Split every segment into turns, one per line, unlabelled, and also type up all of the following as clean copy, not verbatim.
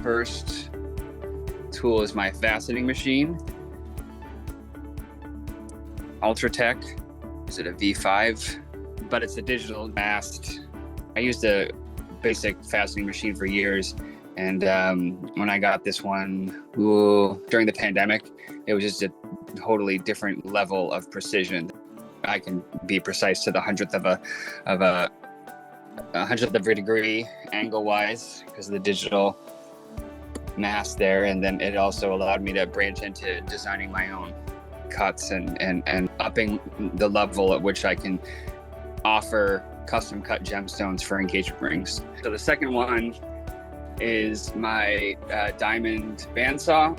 first tool is my faceting machine. Ultratech. Is it a V5? But it's a digital mast. I used a basic faceting machine for years. And when I got this one, during the pandemic, it was just a totally different level of precision. I can be precise to the hundredth of a degree angle-wise because of the digital mast there. And then it also allowed me to branch into designing my own cuts and upping the level at which I can offer custom cut gemstones for engagement rings. So the second one is my diamond bandsaw.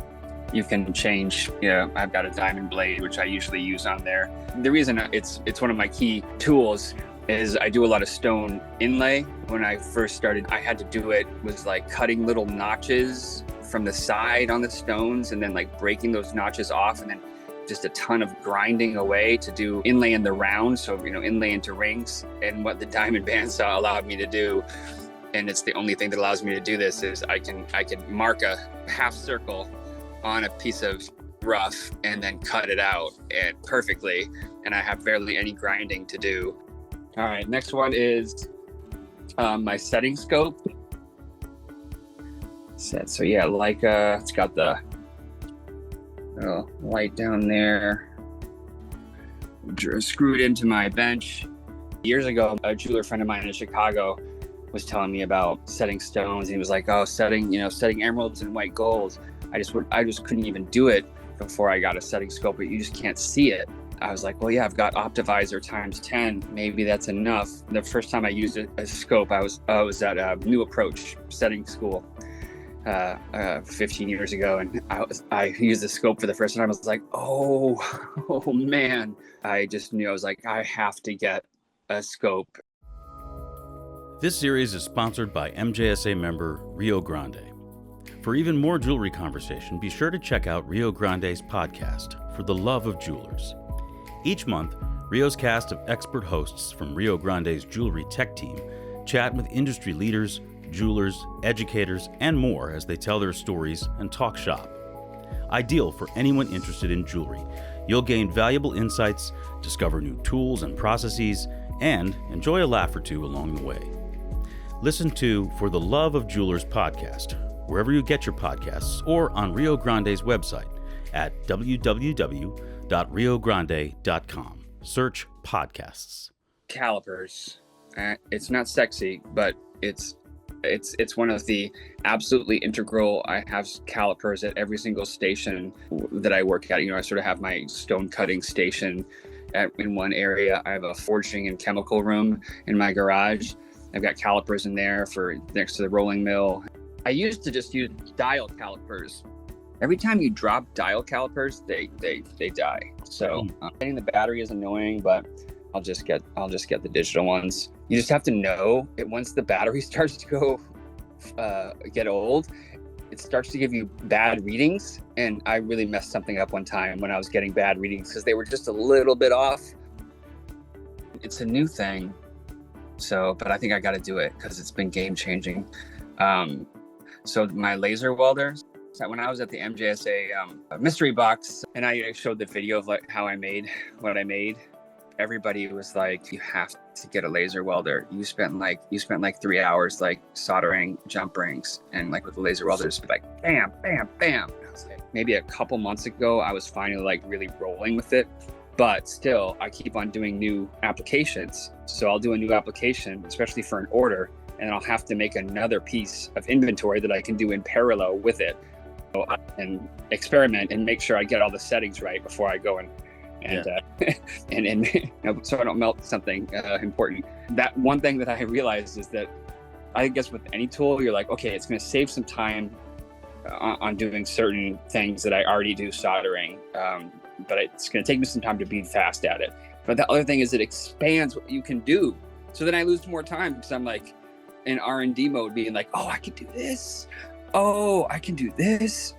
You can change, I've got a diamond blade, which I usually use on there. The reason it's one of my key tools is I do a lot of stone inlay. When I first started, I had to do it with like cutting little notches from the side on the stones and then like breaking those notches off and then just a ton of grinding away to do inlay in the round. So, inlay into rings. And what the diamond bandsaw allowed me to do, and it's the only thing that allows me to do this, is I can mark a half circle on a piece of rough and then cut it out and perfectly. And I have barely any grinding to do. All right, next one is my setting scope. So yeah, Leica, it's got the light down there. Screwed into my bench. Years ago, a jeweler friend of mine in Chicago was telling me about setting stones. And he was like, setting emeralds and white gold. I just couldn't even do it before I got a setting scope, but you just can't see it. I was like, well, yeah, I've got Optivisor times 10. Maybe that's enough. The first time I used a scope, I was at a New Approach setting school 15 years ago, and I used the scope for the first time. I was like, oh man. I just knew, I was like, I have to get a scope.
This series is sponsored by MJSA member Rio Grande. For even more jewelry conversation, be sure to check out Rio Grande's podcast, For the Love of Jewelers. Each month, Rio's cast of expert hosts from Rio Grande's jewelry tech team chat with industry leaders, jewelers, educators, and more as they tell their stories and talk shop. Ideal for anyone interested in jewelry. You'll gain valuable insights, discover new tools and processes, and enjoy a laugh or two along the way. Listen to For the Love of Jewelers podcast, wherever you get your podcasts, or on Rio Grande's website at www.riogrande.com. Search podcasts.
Calipers. It's not sexy, but it's one of the absolutely integral. I have calipers at every single station that I work at. I sort of have my stone cutting station in one area. I have a forging and chemical room in my garage. I've got calipers in there for next to the rolling mill. I used to just use dial calipers. Every time you drop dial calipers, they die. So getting the battery is annoying, but I'll just get the digital ones. You just have to know that once the battery starts to go get old, it starts to give you bad readings. And I really messed something up one time when I was getting bad readings because they were just a little bit off. It's a new thing. But I think I got to do it because it's been game changing. So my laser welder, when I was at the MJSA mystery box and I showed the video of like how I made what I made, everybody was like, you have to get a laser welder. You spent like 3 hours like soldering jump rings, and like with the laser welder, just like bam, bam, bam. I was like, maybe a couple months ago, I was finally like really rolling with it. But still, I keep on doing new applications. So I'll do a new application, especially for an order, and I'll have to make another piece of inventory that I can do in parallel with it. So I can experiment and make sure I get all the settings right before I go and so I don't melt something important. That one thing that I realized is that I guess with any tool, you're like, okay, it's going to save some time on doing certain things that I already do soldering. But it's going to take me some time to be fast at it. But the other thing is it expands what you can do. So then I lose more time because I'm like in R&D mode being like, oh, I can do this. Oh, I can do this.